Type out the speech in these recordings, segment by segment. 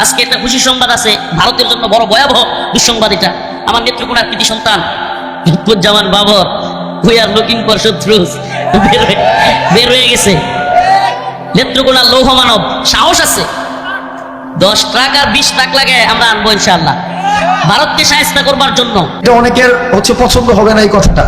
আজকে একটা খুশি সংবাদ আছে, ভারতের জন্য বড় ভয়াবহ দুঃসংবাদ এটা। আমার নেত্রকোনার কৃতি সন্তান Lutfuzzaman Babar, we are looking for শত্রুস, বের হয়ে গেছে। নেত্রকোনার লৌহ মানব, সাহস আছে, 10 ট্রাক আর 20 ট্রাক লাগে আমরা আনবো ইনশাআল্লাহ ভারতকে শায়েস্তা করবার জন্য। এটা অনেকের পছন্দ হবে না এই কথাটা,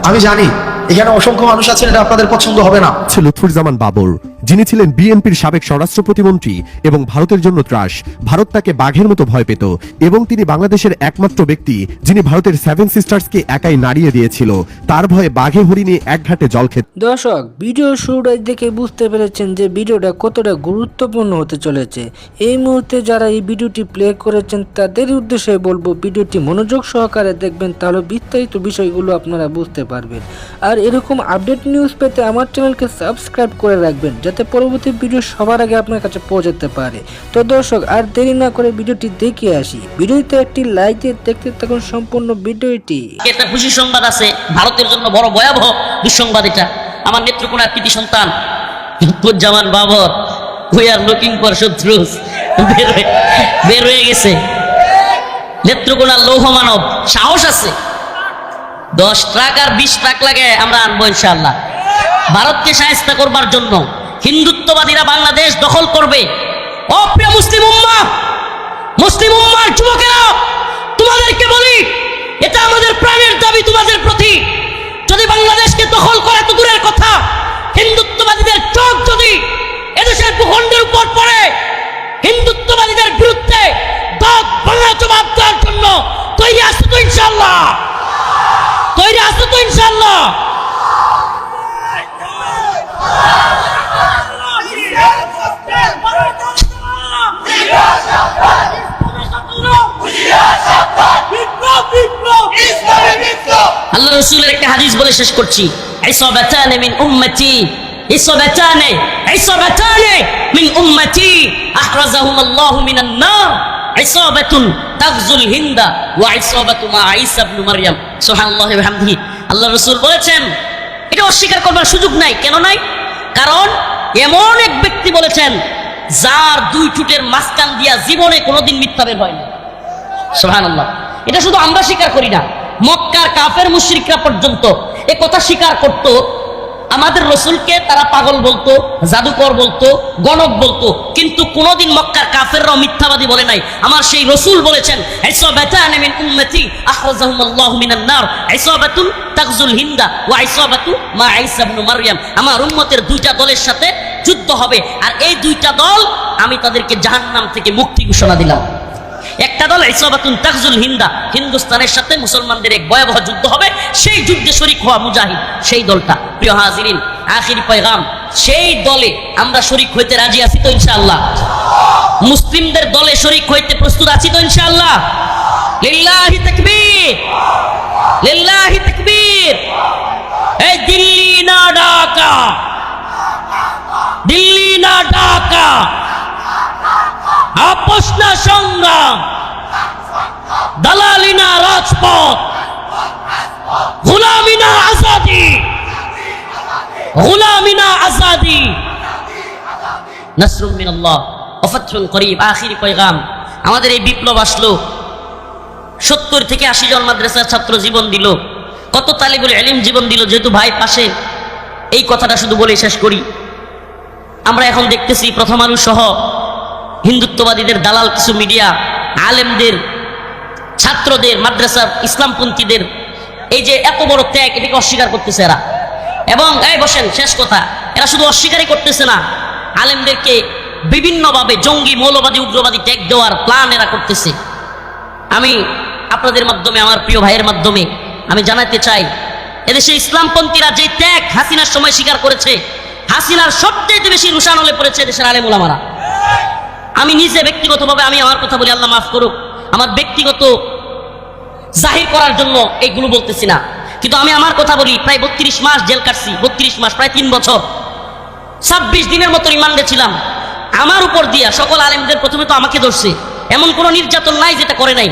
আমি জানি এখানে অসংখ্য মানুষ আছেন এটা আপনাদের পছন্দ হবে না। লুৎফুজ্জামান বাবর, যিনি ছিলেন বিএনপির সাবেক স্বরাষ্ট্র প্রতিমন্ত্রী এবং ভারতের জন্য ত্রাস, ভারত তাকে বাঘের মতো ভয় পেত এবং তিনি বাংলাদেশের একমাত্র ব্যক্তি যিনি ভারতের 7 সিস্টার্সকে একাই নাড়িয়ে দিয়েছিল। তার ভয়ে বাঘে হরিণে এক ঘাটে জল খেত। দর্শক, ভিডিও শুরুটা দেখে বুঝতে পেরেছেন যে ভিডিওটা কতটা গুরুত্বপূর্ণ হতে চলেছে। এই মুহূর্তে যারা এই ভিডিওটি প্লে করেছেন তাদের উদ্দেশ্যে বলবো ভিডিওটি মনোযোগ সহকারে দেখবেন, তাহলে বিস্তারিত বিষয়গুলো আপনারা বুঝতে পারবেন। আর এরকম আপডেট নিউজ পেতে আমার চ্যানেলকে সাবস্ক্রাইব করে রাখবেন যাতে পরবর্তী ভিডিও সবার আগে আপনার কাছে পৌঁছাতে পারে। তো দর্শক, আর দেরি না করে ভিডিওটি দেখে আসি। ভিডিওতে একটি লাইক দিয়ে দেখতে থাকুন সম্পূর্ণ ভিডিওটি। একটা খুশি সংবাদ আছে, ভারতের জন্য বড় ভয়াবহ দুঃসংবাদ এটা। আমার নেত্রকোনার কৃতি সন্তান Lutfuzzaman Babar, we are looking for শত্রুস, বের হয়ে গেছে। নেত্রকোনার লৌহ মানব, সাহস আছে, 10 ট্রাক আর 20 ট্রাক লাগে আমরা আনবো ইনশাআল্লাহ ভারতকে শায়েস্তা করবার জন্য। হিন্দুত্ববাদীরা বাংলাদেশ দখল করবে। অপ্রিয় মুসলিম উম্মাহ, মুসলিম উম্মার যুবকেরা, তোমাদেরকে বলি এটা আমাদের প্রাণের দাবি তোমাদের প্রতি। যদি বাংলাদেশকে দখল করে তো দূরের কথা, হিন্দুত্ববাদীদের চোখ যদি এদেশের ভূখণ্ডের উপর পড়ে, হিন্দুত্ববাদীদের বিরুদ্ধে দাঁত ভাঙা জবাব দেওয়ার জন্য তৈরি আছো তো ইনশাআল্লাহ? তৈরি আছো তো ইনশাআল্লাহ? আল্লাহ রাসূলের একটা হাদিস বলে শেষ করছি। ইসাবাতান মিন উম্মতি, ইসাবাতান মিন উম্মতি আহরাজাহুম আল্লাহু মিনান নার, ইসাবাতুন তাগজুল হিন্দা ওয়া ইসাবাতু মা ঈসা ইবনে মারইয়াম। সুবহানাল্লাহি ওয়া বিহামদিহি। আল্লাহ রাসূল বলেছেন, এটা অস্বীকার করবার সুযোগ নাই। কেন নাই? কারণ এমন এক ব্যক্তি বলেছেন যার 2 ঠোঁটের মাঝখান দিয়া জীবনে কোনোদিন মিথ্যা বের হয় না। সুবহানাল্লাহ। এটা শুধু আমরা স্বীকার করি না, মক্কার কাফের মুশরিকরা পর্যন্ত এ কথা স্বীকার করত। আমাদের রসুলকে তারা পাগল বলতো, জাদুকর বলতো, গণক বলতো, কিন্তু কোনোদিন মক্কার কাফেররাও মিথ্যাবাদী বলে নাই। আমার সেই রসুল বলেছেন, ইসাবাতান মিন উম্মতি আখরাজাহুম আল্লাহু মিনান নার, ইসাবাতুন তাগজুল হিন্দা ওয়া ইসাবাতু মা ঈসা ইবনে মারইয়াম। আমার উম্মতের 2টা দলের সাথে যুদ্ধ হবে, আর এই 2টা দল আমি তাদেরকে জাহান্নাম থেকে মুক্তি ঘোষণা দিলাম। একটা দল ইসাবাতুন তাগজুল হিন্দা, হিন্দুস্তানের সাথে মুসলমানদের এক ভয়াবহ যুদ্ধ হবে, সেই যুদ্ধে শরীক হওয়া মুজাহিদ, সেই দলটা। প্রিয় হাজিরিন, আখির পয়গাম, সেই দলে আমরা শরীক হইতে রাজি আছি তো ইনশাআল্লাহ? মুসলিমদের দলে শরীক হইতে প্রস্তুত আছি তো ইনশাআল্লাহ? লিল্লাহি তাকবীর, লিল্লাহি তাকবীর। এই দিল্লি না ঢাকা, দিল্লি না ঢাকা, আপোষ না সংগ্রাম, দালালি না রাজপথ, গোলামি না আজাদি, গোলামি না আজাদি, নাসরুম মিনাল্লাহ ওয়া ফাতহুন করিব। আখিরি পয়গাম, আমাদের এই বিপ্লব আসলো, 70 থেকে 80 জন মাদ্রাসার ছাত্র জীবন দিল, কত তালিবুল ইলম জীবন দিল। যেহেতু ভাই পাশে, এই কথাটা শুধু বলে শেষ করি। আমরা এখন দেখতেছি প্রথম আলো সহ হিন্দুত্ববাদীদের দালাল কিছু মিডিয়া, আলেমদের, ছাত্রদের, মাদ্রাসার ইসলামপন্থীদের এই যে এত বড় ত্যাগ, এটাকে অস্বীকার করতেছে এরা। এবং এই বসেন, শেষ কথা, এরা শুধু অস্বীকারই করতেছে না, আলেমদেরকে বিভিন্নভাবে জঙ্গি, মৌলবাদী, উগ্রবাদী ট্যাগ দেওয়ার প্ল্যান এরা করতেছে। আমি আপনাদের মাধ্যমে, আমার প্রিয় ভাইয়ের মাধ্যমে আমি জানাতে চাই, এদেশে ইসলামপন্থীরা যে ত্যাগ হাসিনার সময় স্বীকার করেছে, হাসিনার সবচেয়ে বেশি রুশান হলে পড়েছে দেশের আলেম ওলামারা। আমি নিজে ব্যক্তিগতভাবে, আমি আমার কথা বলি, আল্লাহ মাফ করুক, আমার ব্যক্তিগত জাহির করার জন্য এইগুলো বলতেছি না, কিন্তু আমি আমার কথা বলি। প্রায় 32 মাস জেল কাটছি, 32 মাস, প্রায় 3 বছর, 26 দিনের মতো রিমান্ডে ছিলাম। আমার উপর দিয়া সকল আলেমদের প্রথমে তো আমাকে ধরছে। এমন কোনো নির্যাতন নাই যেটা করে নাই।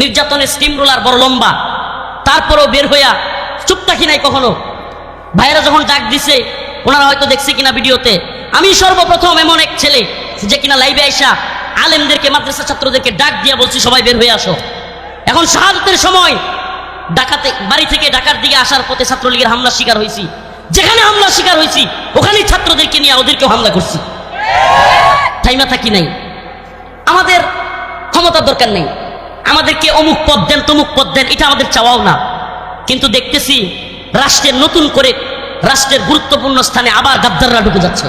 নির্যাতনের স্টিম রোলার বড় লম্বা, তারপরেও বের হইয়া চুপ থাকি নাই কখনো। ভাইয়েরা যখন ডাক দিছে, ওনারা হয়তো দেখছে কিনা ভিডিওতে, আমি সর্বপ্রথম এমন এক ছেলে যে কিনা লাইভে আইসা আলেমদেরকে, মাদ্রাসা ছাত্রদেরকে ডাক দিয়া বলছি সবাই বের হয়ে আসো। এখন শাহাদাতের সময় ডাকাতে বাড়ি থেকে ঢাকার দিকে আসার পথে ছাত্রলীগের হামলার শিকার হয়েছি। যেখানে হামলার শিকার হয়েছি ওখানেই ছাত্রদেরকে নিয়ে ওদেরকেও হামলা করছি। থাইমা থাকি নাই। আমাদের ক্ষমতার দরকার নেই, আমাদেরকে অমুক পদ দেন তমুক পদ দেন, এটা আমাদের চাওয়াও না। কিন্তু দেখতেছি রাষ্ট্রের নতুন করে রাষ্ট্রের গুরুত্বপূর্ণ স্থানে আবার গাদ্দাররা ঢুকে যাচ্ছে।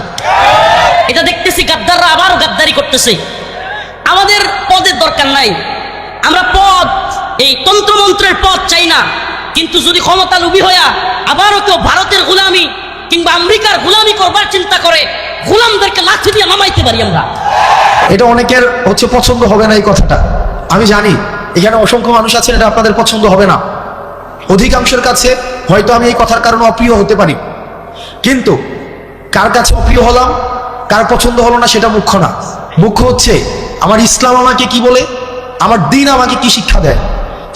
এটা দেখতেছি গাদ্দাররা আবারও গাদ্দারি করতেছে। আমাদের পদের দরকার নাই, আমরা পদ এই তন্ত্রমন্ত্রের পদ চাই না। কিন্তু যদি ক্ষমতা লোভী হইয়া আবারও কেউ ভারতের গোলামি কিংবা আমেরিকার গোলামি করবার চিন্তা করে, গোলামদেরকে লাঠি দিয়ে নামাইতে পারি আমরা। এটা অনেকের পছন্দ হবে না এই কথাটা, আমি জানি। এখানে অসংখ্য মানুষ আছেন, এটা আপনাদের পছন্দ হবে না। অধিকাংশের কাছে হয়তো আমি এই কথার কারণে অপ্রিয় হতে পারি, কিন্তু কার কাছে অপ্রিয় হলাম, কার পছন্দ হলো না সেটা মুখ্য না। মুখ্য হচ্ছে আমার ইসলাম আমাকে কি বলে, আমার দ্বীন আমাকে কি শিক্ষা দেয়।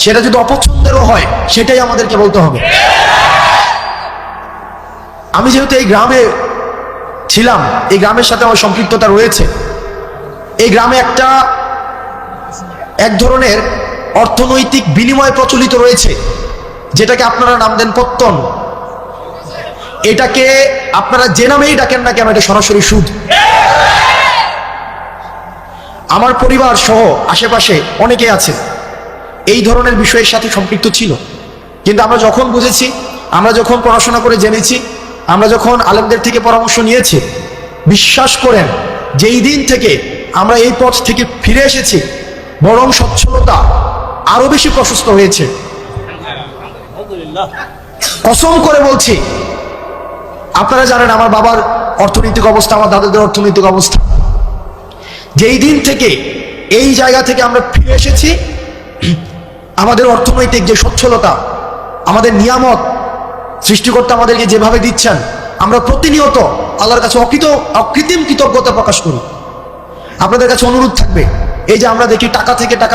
সেটা যদি অপছন্দেরও হয় সেটাই আমাদেরকে বলতে হবে। আমি যেহেতু এই গ্রামে ছিলাম, এই গ্রামের সাথে আমার সম্পৃক্ততা রয়েছে। এই গ্রামে এক ধরনের অর্থনৈতিক বিনিময় প্রচলিত রয়েছে, যেটাকে আপনারা নাম দেন পত্তন। এটাকে আপনারা যে নামেই ডাকেন না কেন, এটা সরাসরি সুদ। আমার পরিবার সহ আশেপাশে অনেকে আছে এই ধরনের বিষয়ের সাথে সম্পৃক্ত ছিল। কিন্তু আমরা যখন বুঝেছি, আমরা যখন পড়াশোনা করে জেনেছি, আমরা যখন আলেমদের থেকে পরামর্শ নিয়েছি, বিশ্বাস করেন যেই দিন থেকে আমরা এই পথ থেকে ফিরে এসেছি, বরং সচ্ছলতা আরো বেশি প্রশস্ত হয়েছে। কসম করে বলছি, আপনারা জানেন আমার বাবার অর্থনৈতিক অবস্থা, আমার দাদাদের অর্থনৈতিক অবস্থা। যেই দিন থেকে এই জায়গা থেকে আমরা ফিরে এসেছি, আমাদের অর্থনৈতিক যে সচ্ছলতা, আমাদের নিয়ামত সৃষ্টিকর্তা আমাদেরকে যেভাবে দিচ্ছেন, আমরা প্রতিনিয়ত আল্লাহর কাছে অকৃত্রিম কৃতজ্ঞতা প্রকাশ করি। আপনাদের কাছে অনুরোধ থাকবে, এই যে আমরা দেখি টাকা থেকে টাকা